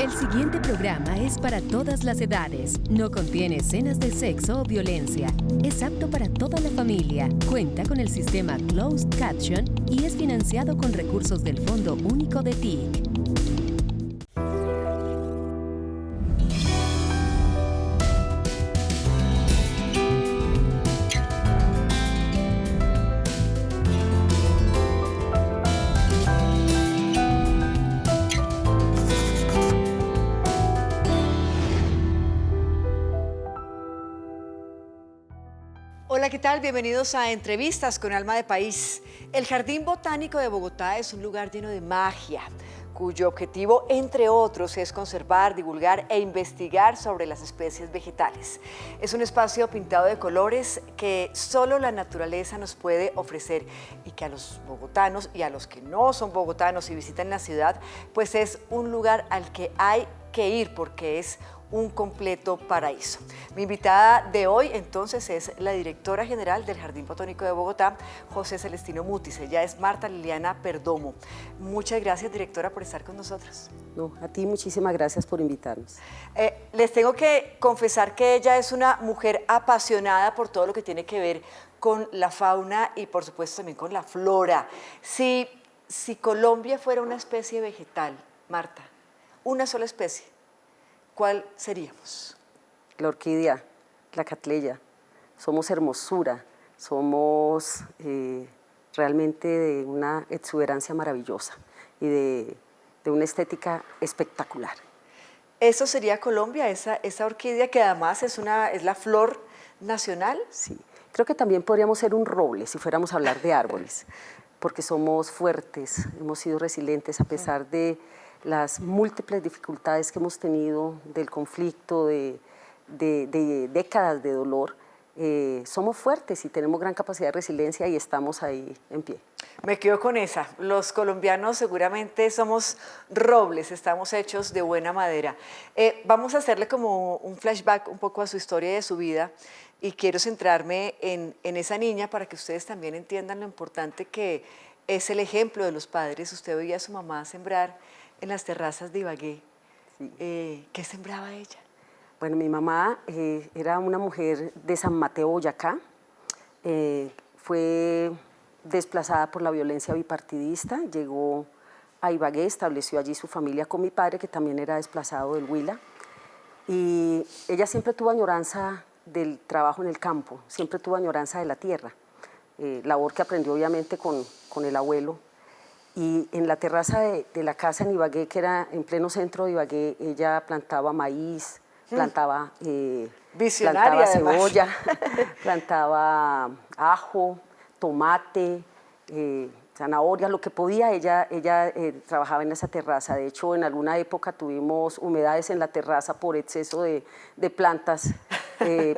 El siguiente programa es para todas las edades. No contiene escenas de sexo o violencia. Es apto para toda la familia. Cuenta con el sistema Closed Caption y es financiado con recursos del Fondo Único de TIC. Hola, ¿qué tal? Bienvenidos a Entrevistas con Alma de País. El Jardín Botánico de Bogotá es un lugar lleno de magia, cuyo objetivo, entre otros, es conservar, divulgar e investigar sobre las especies vegetales. Es un espacio pintado de colores que solo la naturaleza nos puede ofrecer y que a los bogotanos y a los que no son bogotanos y visitan la ciudad, pues es un lugar al que hay que ir porque es un completo paraíso. Mi invitada de hoy entonces es la directora general del Jardín Botánico de Bogotá, José Celestino Mutis. Ella es Marta Liliana Perdomo. Muchas gracias, directora, por estar con nosotros. No, a ti muchísimas gracias por invitarnos. Les tengo que confesar que ella es una mujer apasionada por todo lo que tiene que ver con la fauna y por supuesto también con la flora. Si Colombia fuera una especie vegetal, Marta, una sola especie, ¿cuál seríamos? La orquídea, la catleya, somos hermosura, somos realmente de una exuberancia maravillosa y de una estética espectacular. ¿Eso sería Colombia, esa orquídea que además es la flor nacional? Sí, creo que también podríamos ser un roble si fuéramos a hablar de árboles, porque somos fuertes, hemos sido resilientes a pesar de las múltiples dificultades que hemos tenido, del conflicto, de décadas de dolor. Somos fuertes y tenemos gran capacidad de resiliencia y estamos ahí en pie. Me quedo con esa. Los colombianos seguramente somos robles, estamos hechos de buena madera. Vamos a hacerle como un flashback un poco a su historia y de su vida y quiero centrarme en esa niña para que ustedes también entiendan lo importante que es el ejemplo de los padres. Usted veía a su mamá sembrar en las terrazas de Ibagué. Sí. ¿Qué sembraba ella? Bueno, mi mamá era una mujer de San Mateo, Boyacá. Fue desplazada por la violencia bipartidista, llegó a Ibagué, estableció allí su familia con mi padre, que también era desplazado del Huila. Y ella siempre tuvo añoranza del trabajo en el campo, siempre tuvo añoranza de la tierra, labor que aprendió obviamente con el abuelo. Y en la terraza de la casa en Ibagué, que era en pleno centro de Ibagué, ella plantaba maíz, plantaba cebolla, plantaba ajo, tomate, zanahoria, lo que podía, ella trabajaba en esa terraza. De hecho, en alguna época tuvimos humedades en la terraza por exceso de plantas,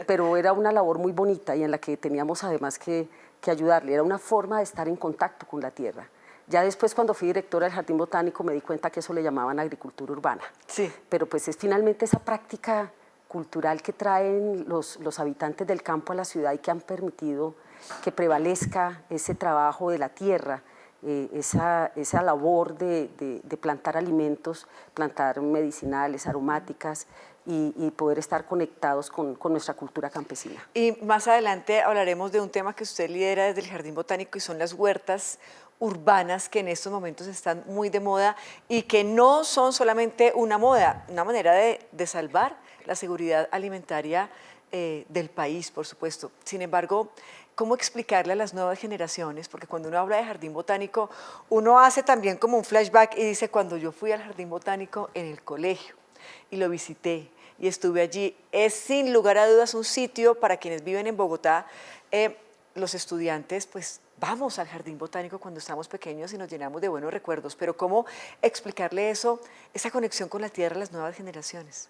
pero era una labor muy bonita y en la que teníamos además que ayudarle. Era una forma de estar en contacto con la tierra. Ya después, cuando fui directora del Jardín Botánico, me di cuenta que eso le llamaban agricultura urbana. Sí. Pero pues es finalmente esa práctica cultural que traen los habitantes del campo a la ciudad y que han permitido que prevalezca ese trabajo de la tierra, esa labor de plantar alimentos, plantar medicinales, aromáticas y poder estar conectados con nuestra cultura campesina. Y más adelante hablaremos de un tema que usted lidera desde el Jardín Botánico y son las huertas urbanas que en estos momentos están muy de moda y que no son solamente una moda, una manera de salvar la seguridad alimentaria del país, por supuesto. Sin embargo, ¿cómo explicarle a las nuevas generaciones? Porque cuando uno habla de Jardín Botánico, uno hace también como un flashback y dice, cuando yo fui al Jardín Botánico en el colegio y lo visité y estuve allí, es sin lugar a dudas un sitio para quienes viven en Bogotá, los estudiantes, pues vamos al Jardín Botánico cuando estamos pequeños y nos llenamos de buenos recuerdos, pero ¿cómo explicarle eso, esa conexión con la tierra a las nuevas generaciones?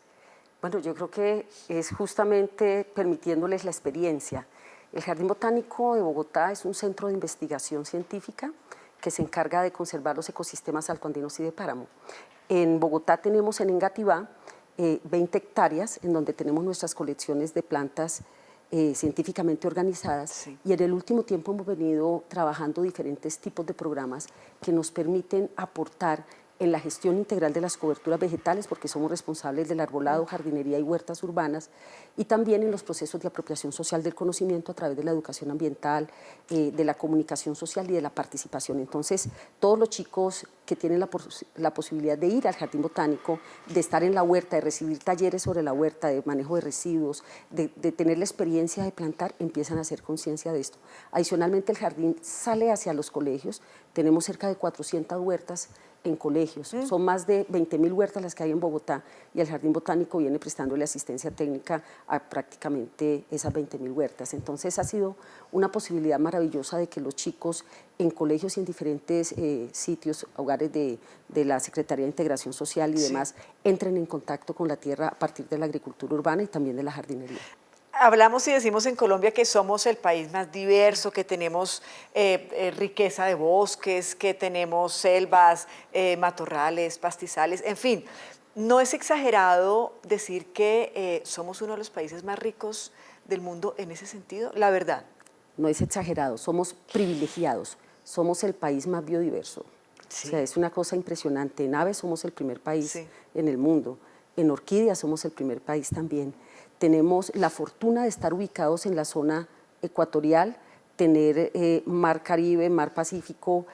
Bueno, yo creo que es justamente permitiéndoles la experiencia. El Jardín Botánico de Bogotá es un centro de investigación científica que se encarga de conservar los ecosistemas altoandinos y de páramo. En Bogotá tenemos en Engativá 20 hectáreas en donde tenemos nuestras colecciones de plantas científicamente organizadas, sí. Y en el último tiempo hemos venido trabajando diferentes tipos de programas que nos permiten aportar en la gestión integral de las coberturas vegetales, porque somos responsables del arbolado, jardinería y huertas urbanas, y también en los procesos de apropiación social del conocimiento a través de la educación ambiental, de la comunicación social y de la participación. Entonces, todos los chicos que tienen la posibilidad de ir al jardín botánico, de estar en la huerta, de recibir talleres sobre la huerta, de manejo de residuos, de tener la experiencia de plantar, empiezan a hacer conciencia de esto. Adicionalmente, el jardín sale hacia los colegios. Tenemos cerca de 400 huertas en colegios. Son más de 20.000 huertas las que hay en Bogotá, y el Jardín Botánico viene prestándole asistencia técnica a prácticamente esas 20.000 huertas. Entonces ha sido una posibilidad maravillosa de que los chicos en colegios y en diferentes sitios, hogares de la Secretaría de Integración Social y demás, entren en contacto con la tierra a partir de la agricultura urbana y también de la jardinería. Hablamos y decimos en Colombia que somos el país más diverso, que tenemos riqueza de bosques, que tenemos selvas, matorrales, pastizales, en fin. ¿No es exagerado decir que somos uno de los países más ricos del mundo en ese sentido? La verdad. No es exagerado, somos privilegiados, somos el país más biodiverso. Sí. O sea, es una cosa impresionante. En aves somos el primer país en el mundo, en orquídeas somos el primer país también. Tenemos la fortuna de estar ubicados en la zona ecuatorial, tener mar Caribe, mar Pacífico,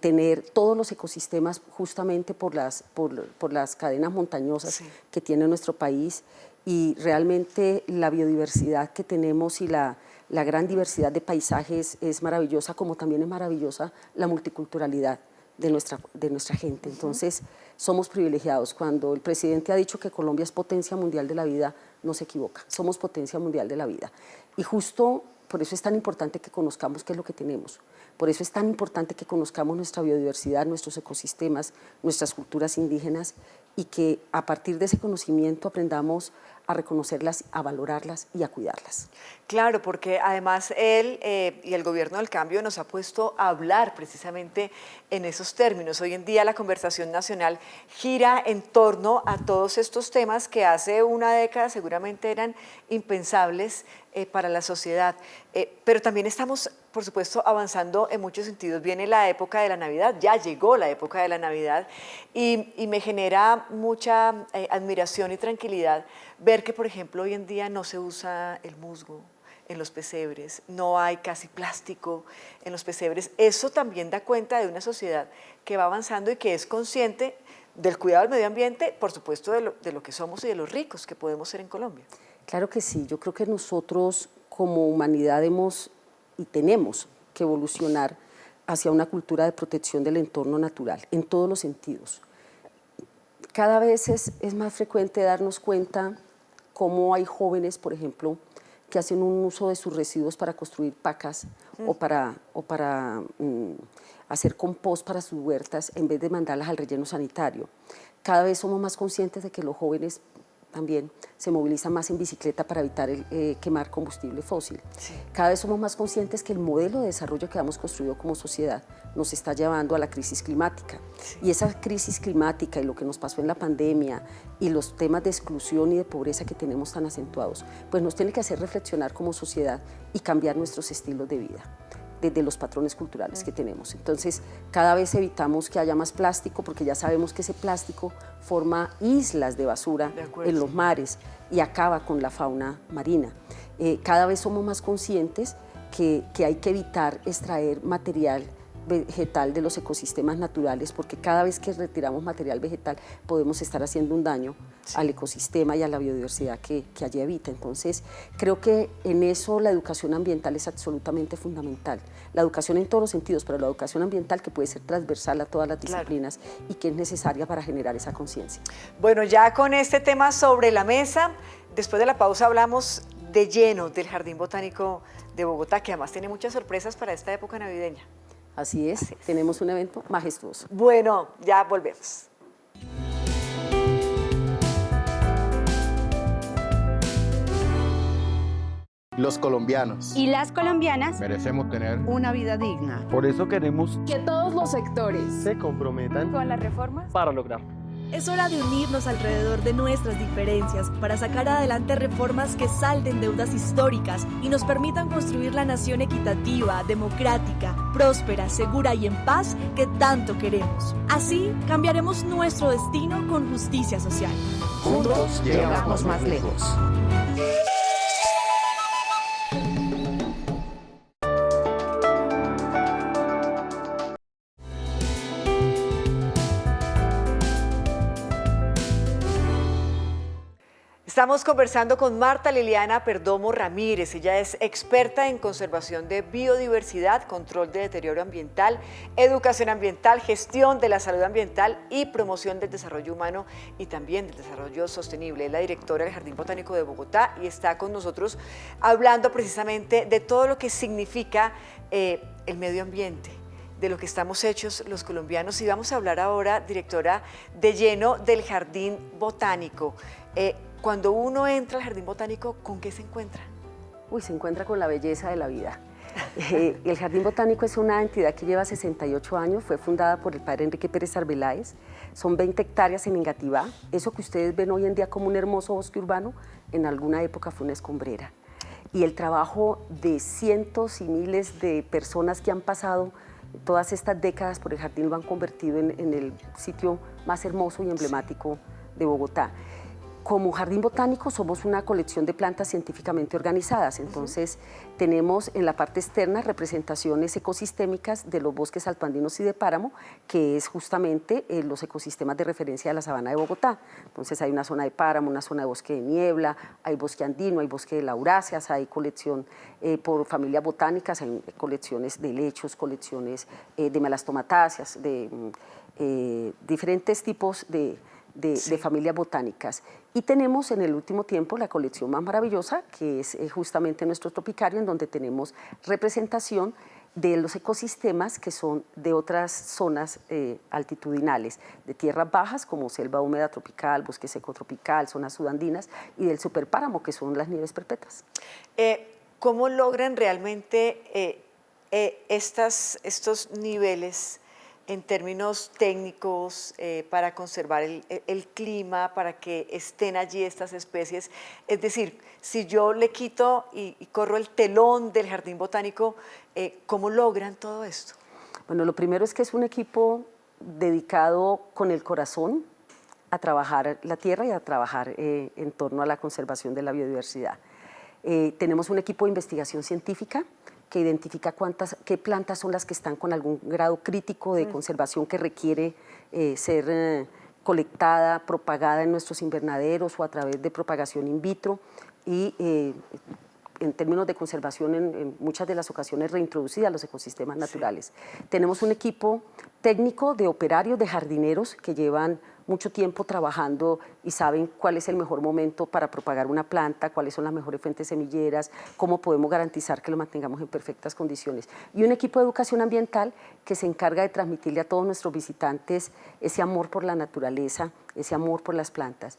tener todos los ecosistemas justamente por las cadenas montañosas que tiene nuestro país, y realmente la biodiversidad que tenemos y la gran diversidad de paisajes es maravillosa, como también es maravillosa la multiculturalidad de nuestra gente. Entonces, somos privilegiados. Cuando el presidente ha dicho que Colombia es potencia mundial de la vida, no se equivoca, somos potencia mundial de la vida. Y justo por eso es tan importante que conozcamos qué es lo que tenemos, por eso es tan importante que conozcamos nuestra biodiversidad, nuestros ecosistemas, nuestras culturas indígenas, y que a partir de ese conocimiento aprendamos a reconocerlas, a valorarlas y a cuidarlas. Claro, porque además él y el Gobierno del Cambio nos ha puesto a hablar precisamente en esos términos. Hoy en día la conversación nacional gira en torno a todos estos temas que hace una década seguramente eran impensables para la sociedad. Pero también estamos, por supuesto, avanzando en muchos sentidos. Viene la época de la Navidad, ya llegó la época de la Navidad, y me genera mucha admiración y tranquilidad ver que, por ejemplo, hoy en día no se usa el musgo en los pesebres, no hay casi plástico en los pesebres. Eso también da cuenta de una sociedad que va avanzando y que es consciente del cuidado del medio ambiente, por supuesto, de lo que somos y de los ricos que podemos ser en Colombia. Claro que sí, yo creo que nosotros como humanidad hemos y tenemos que evolucionar hacia una cultura de protección del entorno natural, en todos los sentidos. Cada vez es más frecuente darnos cuenta cómo hay jóvenes, por ejemplo, que hacen un uso de sus residuos para construir pacas o para hacer compost para sus huertas en vez de mandarlas al relleno sanitario. Cada vez somos más conscientes de que los jóvenes también se movilizan más en bicicleta para evitar quemar combustible fósil. Sí. Cada vez somos más conscientes que el modelo de desarrollo que hemos construido como sociedad nos está llevando a la crisis climática. Sí. Y esa crisis climática y lo que nos pasó en la pandemia y los temas de exclusión y de pobreza que tenemos tan acentuados, pues nos tiene que hacer reflexionar como sociedad y cambiar nuestros estilos de vida desde los patrones culturales que tenemos. Entonces, cada vez evitamos que haya más plástico, porque ya sabemos que ese plástico forma islas de basura en los mares y acaba con la fauna marina. Cada vez somos más conscientes que hay que evitar extraer material vegetal de los ecosistemas naturales, porque cada vez que retiramos material vegetal podemos estar haciendo un daño al ecosistema y a la biodiversidad que allí habita. Entonces, creo que en eso la educación ambiental es absolutamente fundamental. La educación en todos los sentidos, pero la educación ambiental que puede ser transversal a todas las disciplinas y que es necesaria para generar esa conciencia. Bueno, ya con este tema sobre la mesa, después de la pausa hablamos de lleno del Jardín Botánico de Bogotá, que además tiene muchas sorpresas para esta época navideña. Así es, tenemos un evento majestuoso. Bueno, ya volvemos. Los colombianos y las colombianas merecemos tener una vida digna. Por eso queremos que todos los sectores se comprometan con las reformas para lograrlo. Es hora de unirnos alrededor de nuestras diferencias para sacar adelante reformas que salden deudas históricas y nos permitan construir la nación equitativa, democrática, próspera, segura y en paz que tanto queremos. Así cambiaremos nuestro destino con justicia social. Juntos llegamos más lejos. Estamos conversando con Marta Liliana Perdomo Ramírez. Ella es experta en conservación de biodiversidad, control de deterioro ambiental, educación ambiental, gestión de la salud ambiental y promoción del desarrollo humano y también del desarrollo sostenible. Es la directora del Jardín Botánico de Bogotá y está con nosotros hablando precisamente de todo lo que significa el medio ambiente, de lo que estamos hechos los colombianos. Y vamos a hablar ahora, directora, de lleno del Jardín Botánico. Cuando uno entra al Jardín Botánico, ¿con qué se encuentra? Se encuentra con la belleza de la vida. El Jardín Botánico es una entidad que lleva 68 años, fue fundada por el padre Enrique Pérez Arbeláez, son 20 hectáreas en Engativá. Eso que ustedes ven hoy en día como un hermoso bosque urbano, en alguna época fue una escombrera. Y el trabajo de cientos y miles de personas que han pasado todas estas décadas por el jardín lo han convertido en el sitio más hermoso y emblemático de Bogotá. Como Jardín Botánico somos una colección de plantas científicamente organizadas, entonces tenemos en la parte externa representaciones ecosistémicas de los bosques altoandinos y de páramo, que es justamente los ecosistemas de referencia de la sabana de Bogotá. Entonces hay una zona de páramo, una zona de bosque de niebla, hay bosque andino, hay bosque de lauráceas, hay colección por familias botánicas, hay colecciones de helechos, colecciones de melastomatáceas, de diferentes tipos de familias botánicas. Y tenemos en el último tiempo la colección más maravillosa, que es justamente nuestro tropicario, en donde tenemos representación de los ecosistemas que son de otras zonas altitudinales, de tierras bajas como selva húmeda tropical, bosque seco tropical, zonas subandinas, y del superpáramo, que son las nieves perpetuas. ¿Cómo logran realmente estos niveles en términos técnicos para conservar el clima, para que estén allí estas especies? Es decir, si yo le quito y corro el telón del Jardín Botánico, ¿cómo logran todo esto? Bueno, lo primero es que es un equipo dedicado con el corazón a trabajar la tierra y a trabajar en torno a la conservación de la biodiversidad. Tenemos un equipo de investigación científica que identifica qué plantas son las que están con algún grado crítico de conservación que requiere ser colectada, propagada en nuestros invernaderos o a través de propagación in vitro y en términos de conservación en muchas de las ocasiones reintroducida a los ecosistemas naturales. Tenemos un equipo técnico de operarios, de jardineros que llevan mucho tiempo trabajando y saben cuál es el mejor momento para propagar una planta, cuáles son las mejores fuentes semilleras, cómo podemos garantizar que lo mantengamos en perfectas condiciones. Y un equipo de educación ambiental que se encarga de transmitirle a todos nuestros visitantes ese amor por la naturaleza, ese amor por las plantas.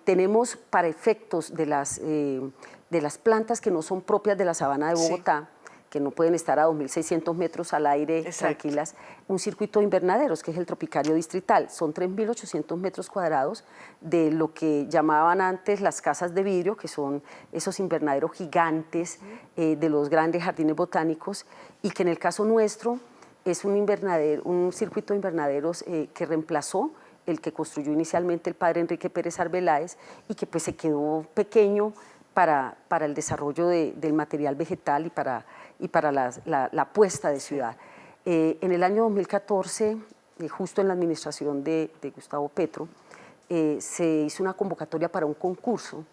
Tenemos para efectos de las plantas que no son propias de la sabana de Bogotá, que no pueden estar a 2.600 metros al aire tranquilas, un circuito de invernaderos, que es el tropicario distrital. Son 3.800 metros cuadrados de lo que llamaban antes las casas de vidrio, que son esos invernaderos gigantes de los grandes jardines botánicos, y que en el caso nuestro es un circuito de invernaderos que reemplazó el que construyó inicialmente el padre Enrique Pérez Arbeláez y que pues se quedó pequeño para el desarrollo del material vegetal y para la puesta de ciudad. En el año 2014, justo en la administración de Gustavo Petro, se hizo una convocatoria para un concurso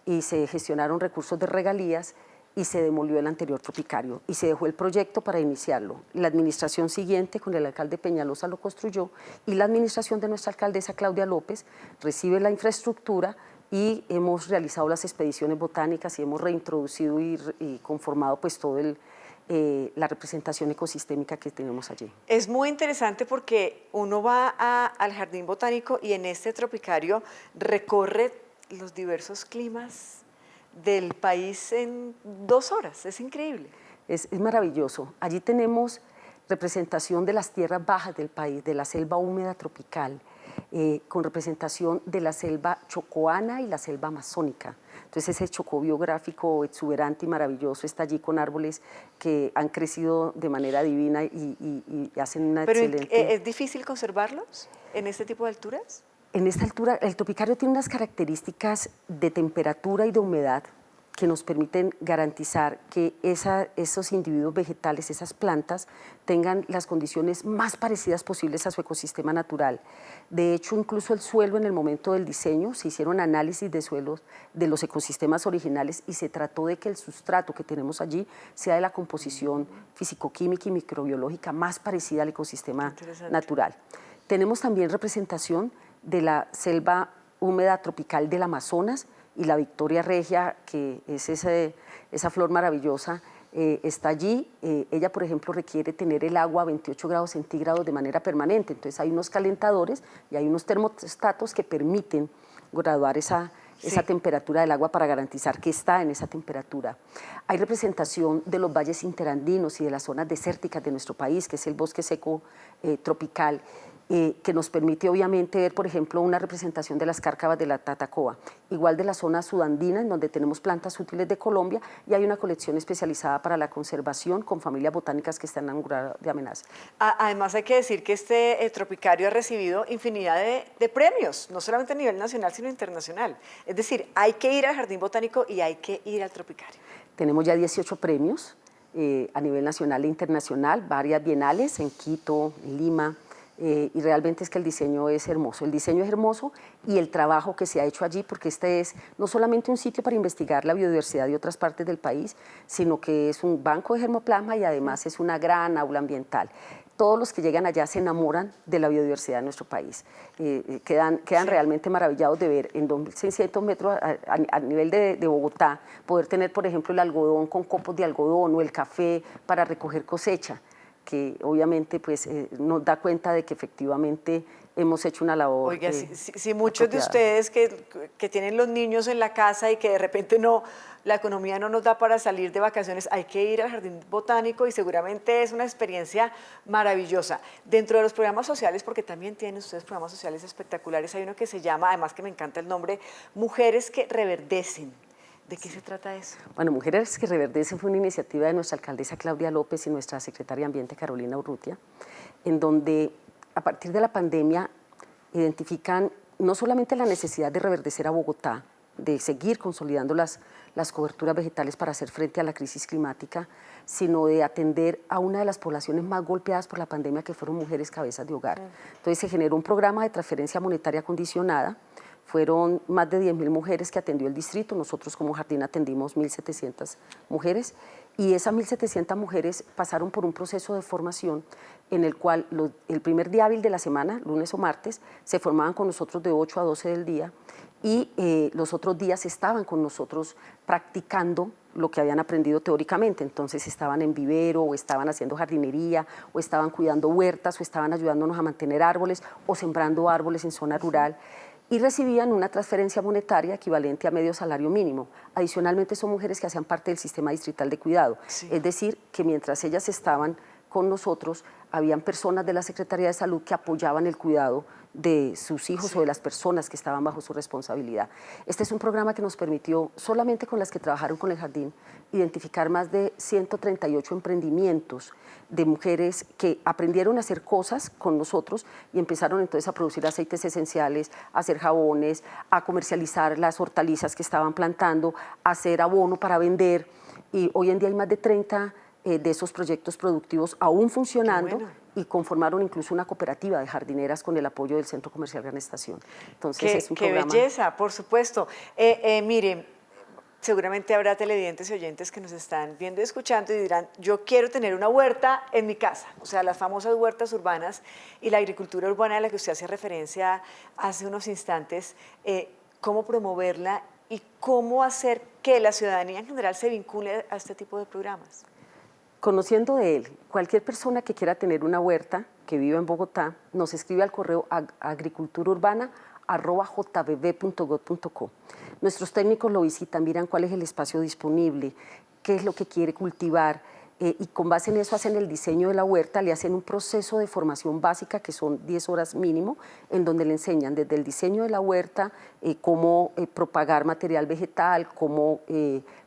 y se gestionaron recursos de regalías y se demolió el anterior tropicario y se dejó el proyecto para iniciarlo. La administración siguiente, con el alcalde Peñalosa, lo construyó y la administración de nuestra alcaldesa Claudia López recibe la infraestructura y hemos realizado las expediciones botánicas y hemos reintroducido y conformado pues todo la representación ecosistémica que tenemos allí. Es muy interesante porque uno va al Jardín Botánico y en este tropicario recorre los diversos climas del país en 2 horas, es increíble. Es maravilloso. Allí tenemos representación de las tierras bajas del país, de la selva húmeda tropical, con representación de la selva chocoana y la selva amazónica. Entonces ese chocó biográfico exuberante y maravilloso está allí con árboles que han crecido de manera divina y hacen una excelente... ¿Pero es difícil conservarlos en este tipo de alturas? En esta altura, el tropicario tiene unas características de temperatura y de humedad que nos permiten garantizar que esos individuos vegetales, esas plantas, tengan las condiciones más parecidas posibles a su ecosistema natural. De hecho, incluso el suelo en el momento del diseño, se hicieron análisis de suelos de los ecosistemas originales y se trató de que el sustrato que tenemos allí sea de la composición físico-química y microbiológica más parecida al ecosistema natural. Tenemos también representación de la selva húmeda tropical del Amazonas, y la Victoria regia, que es esa flor maravillosa, está allí. Ella, por ejemplo, requiere tener el agua a 28 grados centígrados de manera permanente. Entonces hay unos calentadores y hay unos termostatos que permiten graduar esa temperatura del agua para garantizar que está en esa temperatura. Hay representación de los valles interandinos y de las zonas desérticas de nuestro país, que es el bosque seco tropical, que nos permite obviamente ver, por ejemplo, una representación de las cárcavas de la Tatacoa, igual de la zona sudandina, en donde tenemos plantas útiles de Colombia, y hay una colección especializada para la conservación con familias botánicas que están en grado de amenaza. Además hay que decir que este tropicario ha recibido infinidad de premios, no solamente a nivel nacional, sino internacional. Es decir, hay que ir al Jardín Botánico y hay que ir al tropicario. Tenemos ya 18 premios a nivel nacional e internacional, varias bienales en Quito, en Lima, y realmente es que el diseño es hermoso. El diseño es hermoso y el trabajo que se ha hecho allí, porque este es no solamente un sitio para investigar la biodiversidad de otras partes del país, sino que es un banco de germoplasma y además es una gran aula ambiental. Todos los que llegan allá se enamoran de la biodiversidad de nuestro país. Quedan realmente maravillados de ver en 2.600 metros a nivel de Bogotá, poder tener, por ejemplo, el algodón con copos de algodón o el café para recoger cosecha, que obviamente pues, nos da cuenta de que efectivamente hemos hecho una labor. Oiga, si muchos de ustedes que tienen los niños en la casa y que de repente la economía no nos da para salir de vacaciones, hay que ir al Jardín Botánico y seguramente es una experiencia maravillosa. Dentro de los programas sociales, porque también tienen ustedes programas sociales espectaculares, hay uno que se llama, además que me encanta el nombre, Mujeres que Reverdecen. ¿De qué se trata eso? Bueno, Mujeres que Reverdecen fue una iniciativa de nuestra alcaldesa Claudia López y nuestra secretaria de Ambiente Carolina Urrutia, en donde a partir de la pandemia identifican no solamente la necesidad de reverdecer a Bogotá, de seguir consolidando las coberturas vegetales para hacer frente a la crisis climática, sino de atender a una de las poblaciones más golpeadas por la pandemia, que fueron mujeres cabezas de hogar. Entonces se generó un programa de transferencia monetaria condicionada. Fueron más de 10.000 mujeres que atendió el distrito. Nosotros como jardín atendimos 1.700 mujeres y esas 1.700 mujeres pasaron por un proceso de formación en el cual el primer día hábil de la semana, lunes o martes, se formaban con nosotros de 8 a 12 del día y los otros días estaban con nosotros practicando lo que habían aprendido teóricamente. Entonces estaban en vivero o estaban haciendo jardinería o estaban cuidando huertas o estaban ayudándonos a mantener árboles o sembrando árboles en zona rural. Y recibían una transferencia monetaria equivalente a medio salario mínimo. Adicionalmente son mujeres que hacían parte del sistema distrital de cuidado. Sí. Es decir, que mientras ellas estaban con nosotros, habían personas de la Secretaría de Salud que apoyaban el cuidado de sus hijos o de las personas que estaban bajo su responsabilidad. Este es un programa que nos permitió, solamente con las que trabajaron con el jardín, identificar más de 138 emprendimientos de mujeres que aprendieron a hacer cosas con nosotros y empezaron entonces a producir aceites esenciales, a hacer jabones, a comercializar las hortalizas que estaban plantando, a hacer abono para vender, y hoy en día hay más de 30 de esos proyectos productivos aún funcionando y conformaron incluso una cooperativa de jardineras con el apoyo del Centro Comercial Gran Estación. Entonces es un programa... ¡Qué belleza! Por supuesto. Miren, seguramente habrá televidentes y oyentes que nos están viendo y escuchando y dirán, yo quiero tener una huerta en mi casa, o sea, las famosas huertas urbanas y la agricultura urbana a la que usted hacía referencia hace unos instantes, cómo promoverla y cómo hacer que la ciudadanía en general se vincule a este tipo de programas. Conociendo de él, cualquier persona que quiera tener una huerta, que viva en Bogotá, nos escribe al correo agriculturaurbana@jbb.gov.co. Nuestros técnicos lo visitan, miran cuál es el espacio disponible, qué es lo que quiere cultivar, y con base en eso hacen el diseño de la huerta, le hacen un proceso de formación básica que son 10 horas mínimo, en donde le enseñan desde el diseño de la huerta, cómo propagar material vegetal, cómo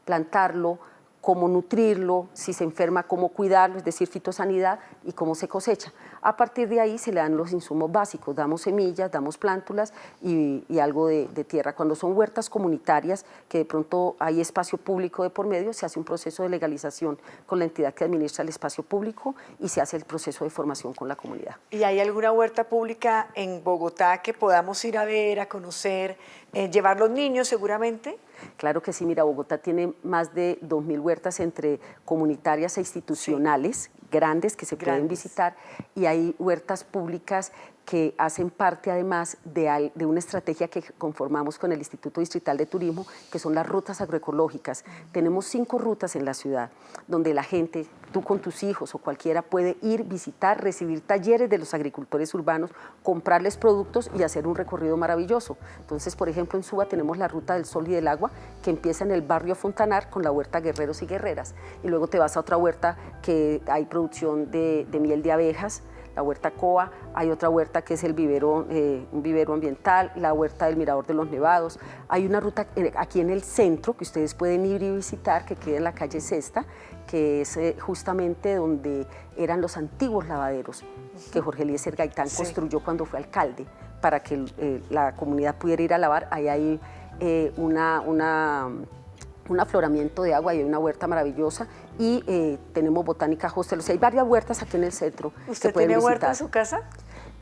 plantarlo, cómo nutrirlo, si se enferma, cómo cuidarlo, es decir, fitosanidad, y cómo se cosecha. A partir de ahí se le dan los insumos básicos, damos semillas, damos plántulas y algo de tierra. Cuando son huertas comunitarias, que de pronto hay espacio público de por medio, se hace un proceso de legalización con la entidad que administra el espacio público y se hace el proceso de formación con la comunidad. ¿Y hay alguna huerta pública en Bogotá que podamos ir a ver, a conocer, llevar los niños seguramente? Claro que sí, mira, Bogotá tiene más de 2.000 huertas entre comunitarias e institucionales, grandes, que se pueden visitar, y hay huertas públicas que hacen parte además de una estrategia que conformamos con el Instituto Distrital de Turismo, que son las rutas agroecológicas. Tenemos 5 rutas en la ciudad, donde la gente, tú con tus hijos o cualquiera, puede ir, visitar, recibir talleres de los agricultores urbanos, comprarles productos y hacer un recorrido maravilloso. Entonces, por ejemplo, en Suba tenemos la Ruta del Sol y del Agua, que empieza en el barrio Fontanar con la huerta Guerreros y Guerreras, y luego te vas a otra huerta que hay producción de miel de abejas, la huerta Coa, hay otra huerta que es el vivero, un vivero ambiental, la huerta del Mirador de los Nevados. Hay una ruta aquí en el centro que ustedes pueden ir y visitar, que queda en la calle Sexta, que es justamente donde eran los antiguos lavaderos que Jorge Eliezer Gaitán construyó cuando fue alcalde, para que la comunidad pudiera ir a lavar. Ahí hay un afloramiento de agua y hay una huerta maravillosa, y tenemos botánica hostel. O sea, hay varias huertas aquí en el centro. ¿Usted tiene huerta en su casa?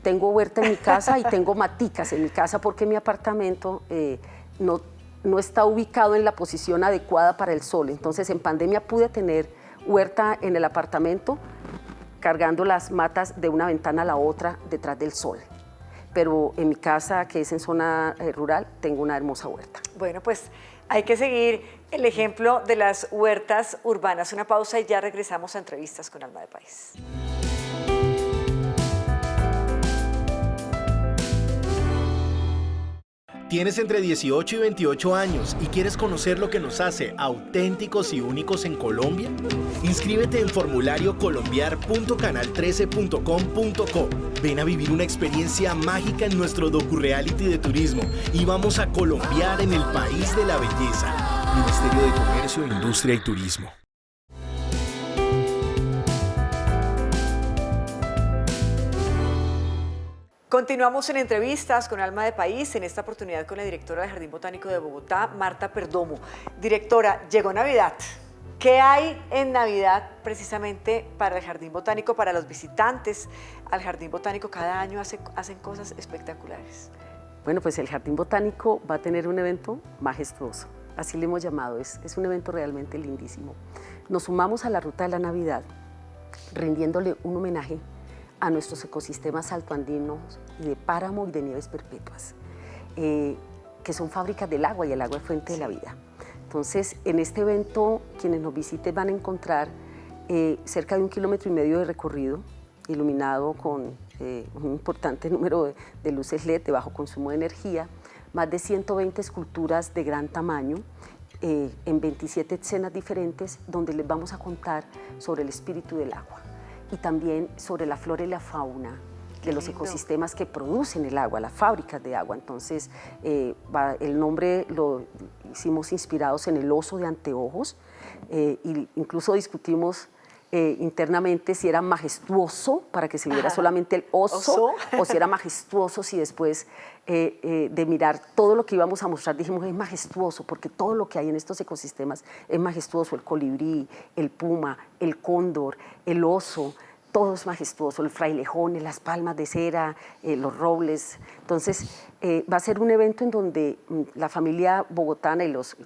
Tengo huerta en mi casa y tengo maticas en mi casa porque mi apartamento no está ubicado en la posición adecuada para el sol. Entonces, en pandemia pude tener huerta en el apartamento cargando las matas de una ventana a la otra detrás del sol. Pero en mi casa, que es en zona rural, tengo una hermosa huerta. Bueno, pues hay que seguir el ejemplo de las huertas urbanas. Una pausa y ya regresamos a Entrevistas con Alma de País. Tienes entre 18 y 28 años y quieres conocer lo que nos hace auténticos y únicos en Colombia. Inscríbete en formulario colombiar.canal13.com.co. Ven a vivir una experiencia mágica en nuestro docu-reality de turismo y vamos a colombiar en el país de la belleza. Ministerio de Comercio, Industria y Turismo. Continuamos en Entrevistas con Alma de País, en esta oportunidad con la directora del Jardín Botánico de Bogotá, Marta Perdomo. Directora, llegó Navidad. ¿Qué hay en Navidad precisamente para el Jardín Botánico, para los visitantes al Jardín Botánico? Cada año hacen cosas espectaculares. Bueno, pues el Jardín Botánico va a tener un evento majestuoso, así le hemos llamado, es un evento realmente lindísimo. Nos sumamos a la Ruta de la Navidad, rindiéndole un homenaje a nuestros ecosistemas altoandinos y de páramo y de nieves perpetuas, que son fábricas del agua, y el agua es fuente de la vida. Entonces, en este evento, quienes nos visiten van a encontrar cerca de 1,5 kilómetros de recorrido, iluminado con un importante número de luces LED de bajo consumo de energía, más de 120 esculturas de gran tamaño, en 27 escenas diferentes, donde les vamos a contar sobre el espíritu del agua y también sobre la flora y la fauna de los ecosistemas que producen el agua, las fábricas de agua. Entonces, el nombre lo hicimos inspirados en el oso de anteojos, e incluso discutimos internamente si era majestuoso para que se viera solamente el oso o si era majestuoso si después de mirar todo lo que íbamos a mostrar dijimos es majestuoso porque todo lo que hay en estos ecosistemas es majestuoso, el colibrí, el puma, el cóndor, el oso, todo es majestuoso, el frailejón, las palmas de cera, los robles. Entonces va a ser un evento en donde la familia bogotana y los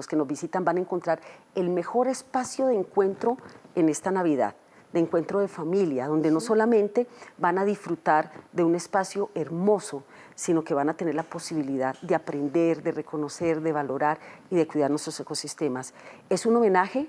que nos visitan van a encontrar el mejor espacio de encuentro en esta Navidad, de encuentro de familia, donde no solamente van a disfrutar de un espacio hermoso, sino que van a tener la posibilidad de aprender, de reconocer, de valorar y de cuidar nuestros ecosistemas. Es un homenaje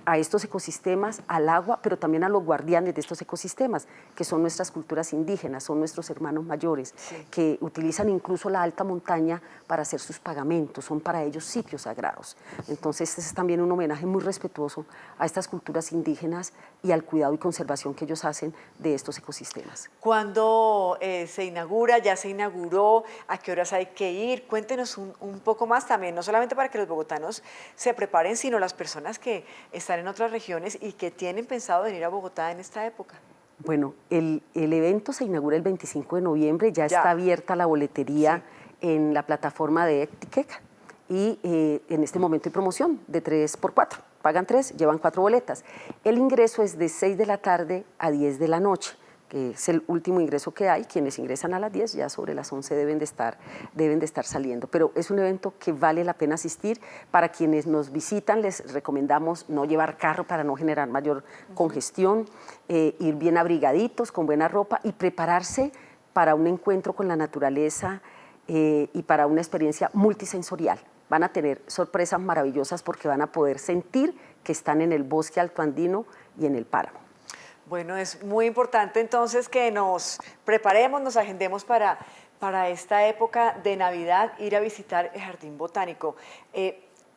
a estos ecosistemas, al agua, pero también a los guardianes de estos ecosistemas, que son nuestras culturas indígenas, son nuestros hermanos mayores, que utilizan incluso la alta montaña para hacer sus pagamentos, son para ellos sitios sagrados. Entonces, este es también un homenaje muy respetuoso a estas culturas indígenas y al cuidado y conservación que ellos hacen de estos ecosistemas. ¿Cuándo se inaugura? ¿Ya se inauguró? ¿A qué horas hay que ir? Cuéntenos un poco más también, no solamente para que los bogotanos se preparen, sino las personas que están en otras regiones y que tienen pensado venir a Bogotá en esta época. Bueno, el evento se inaugura el 25 de noviembre, ya está abierta la boletería en la plataforma de Ticketek y en este momento hay promoción de 3x4, pagan 3, llevan 4 boletas. El ingreso es de 6 de la tarde a 10 de la noche, que es el último ingreso que hay. Quienes ingresan a las 10 ya sobre las 11 deben de estar saliendo, pero es un evento que vale la pena asistir. Para quienes nos visitan les recomendamos no llevar carro para no generar mayor congestión, ir bien abrigaditos, con buena ropa y prepararse para un encuentro con la naturaleza y para una experiencia multisensorial. Van a tener sorpresas maravillosas porque van a poder sentir que están en el bosque altoandino y en el páramo. Bueno, es muy importante entonces que nos preparemos, nos agendemos para esta época de Navidad, ir a visitar el Jardín Botánico.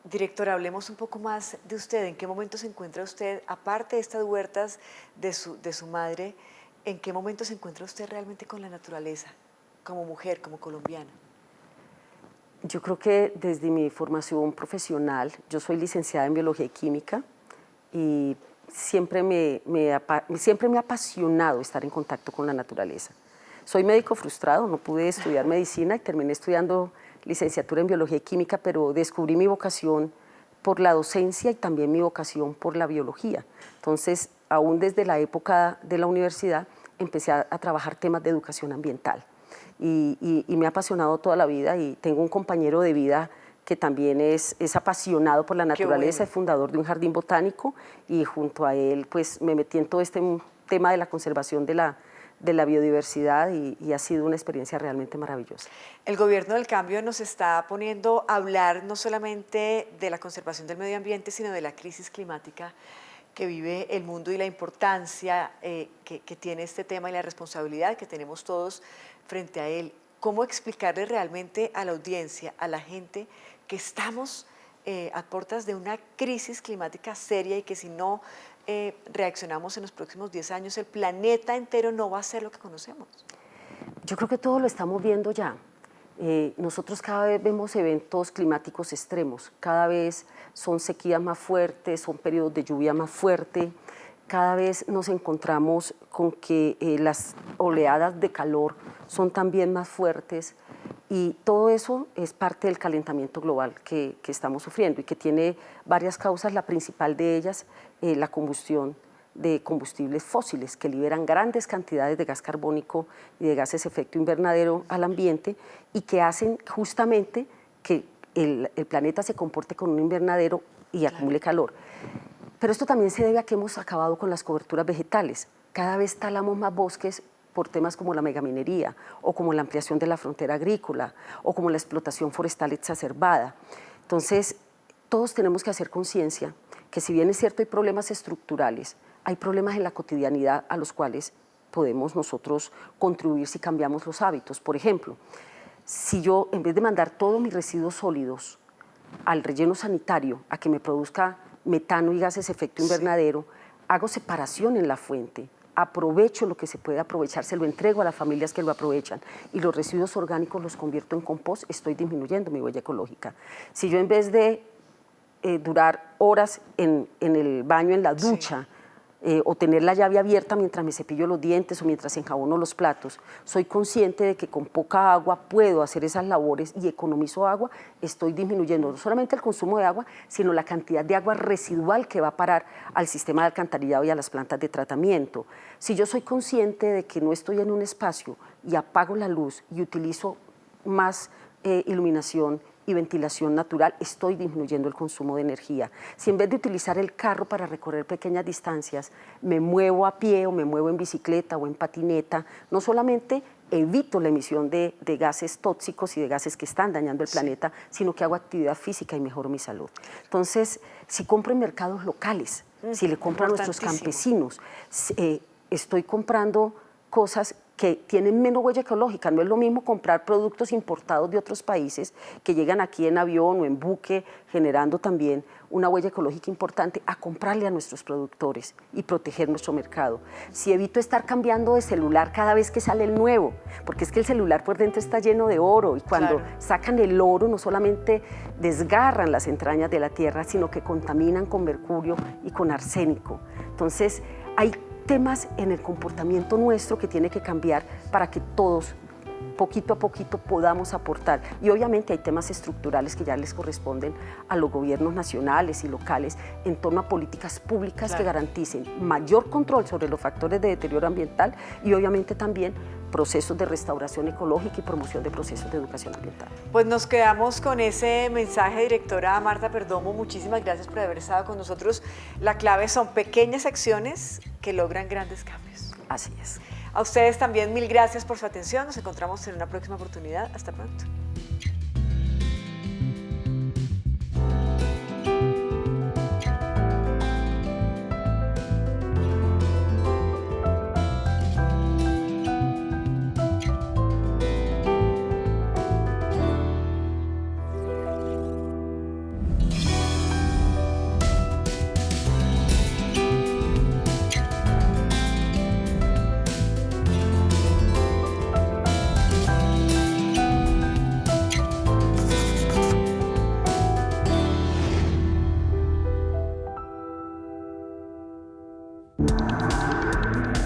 Directora, hablemos un poco más de usted. ¿En qué momento se encuentra usted, aparte de estas huertas de su madre, en qué momento se encuentra usted realmente con la naturaleza, como mujer, como colombiana? Yo creo que desde mi formación profesional, yo soy licenciada en Biología y Química y siempre me ha apasionado estar en contacto con la naturaleza. Soy médico frustrado, no pude estudiar medicina y terminé estudiando licenciatura en Biología y Química, pero descubrí mi vocación por la docencia y también mi vocación por la biología. Entonces, aún desde la época de la universidad, empecé a trabajar temas de educación ambiental y me ha apasionado toda la vida y tengo un compañero de vida que también es apasionado por la naturaleza, es fundador de un jardín botánico y junto a él pues me metí en todo este tema de la conservación de la biodiversidad y ha sido una experiencia realmente maravillosa. El gobierno del cambio nos está poniendo a hablar no solamente de la conservación del medio ambiente, sino de la crisis climática que vive el mundo y la importancia que tiene este tema y la responsabilidad que tenemos todos frente a él. ¿Cómo explicarle realmente a la audiencia, a la gente, que estamos a puertas de una crisis climática seria y que si no reaccionamos en los próximos 10 años, el planeta entero no va a ser lo que conocemos? Yo creo que todo lo estamos viendo ya. Nosotros cada vez vemos eventos climáticos extremos, cada vez son sequías más fuertes, son periodos de lluvia más fuertes, cada vez nos encontramos con que las oleadas de calor son también más fuertes y todo eso es parte del calentamiento global que estamos sufriendo y que tiene varias causas. La principal de ellas, la combustión de combustibles fósiles que liberan grandes cantidades de gas carbónico y de gases de efecto invernadero al ambiente y que hacen justamente que el planeta se comporte como un invernadero y acumule calor. Pero esto también se debe a que hemos acabado con las coberturas vegetales. Cada vez talamos más bosques por temas como la megaminería o como la ampliación de la frontera agrícola o como la explotación forestal exacerbada. Entonces, todos tenemos que hacer conciencia que si bien es cierto hay problemas estructurales, hay problemas en la cotidianidad a los cuales podemos nosotros contribuir si cambiamos los hábitos. Por ejemplo, si yo en vez de mandar todos mis residuos sólidos al relleno sanitario a que me produzca metano y gases de efecto invernadero, hago separación en la fuente, aprovecho lo que se puede aprovechar, se lo entrego a las familias que lo aprovechan y los residuos orgánicos los convierto en compost, estoy disminuyendo mi huella ecológica. Si yo en vez de durar horas en el baño, en la ducha, o tener la llave abierta mientras me cepillo los dientes o mientras enjabono los platos, soy consciente de que con poca agua puedo hacer esas labores y economizo agua, estoy disminuyendo no solamente el consumo de agua, sino la cantidad de agua residual que va a parar al sistema de alcantarillado y a las plantas de tratamiento. Si yo soy consciente de que no estoy en un espacio y apago la luz y utilizo más iluminación y ventilación natural, estoy disminuyendo el consumo de energía. Si en vez de utilizar el carro para recorrer pequeñas distancias, me muevo a pie o me muevo en bicicleta o en patineta, no solamente evito la emisión de gases tóxicos y de gases que están dañando el planeta, sino que hago actividad física y mejoro mi salud. Entonces, si compro en mercados locales, si le compro a nuestros campesinos, estoy comprando cosas que tienen menos huella ecológica. No es lo mismo comprar productos importados de otros países que llegan aquí en avión o en buque, generando también una huella ecológica importante, a comprarle a nuestros productores y proteger nuestro mercado. Si evito estar cambiando de celular cada vez que sale el nuevo, porque es que el celular por dentro está lleno de oro, y cuando sacan el oro no solamente desgarran las entrañas de la tierra, sino que contaminan con mercurio y con arsénico. Entonces, hay temas en el comportamiento nuestro que tiene que cambiar para que todos, poquito a poquito, podamos aportar. Y obviamente hay temas estructurales que ya les corresponden a los gobiernos nacionales y locales en torno a políticas públicas que garanticen mayor control sobre los factores de deterioro ambiental y obviamente también procesos de restauración ecológica y promoción de procesos de educación ambiental. Pues nos quedamos con ese mensaje, directora Marta Perdomo. Muchísimas gracias por haber estado con nosotros. La clave son pequeñas acciones que logran grandes cambios. Así es. A ustedes también mil gracias por su atención. Nos encontramos en una próxima oportunidad. Hasta pronto.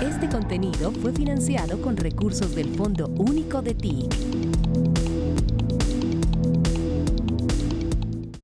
Este contenido fue financiado con recursos del Fondo Único de TIC.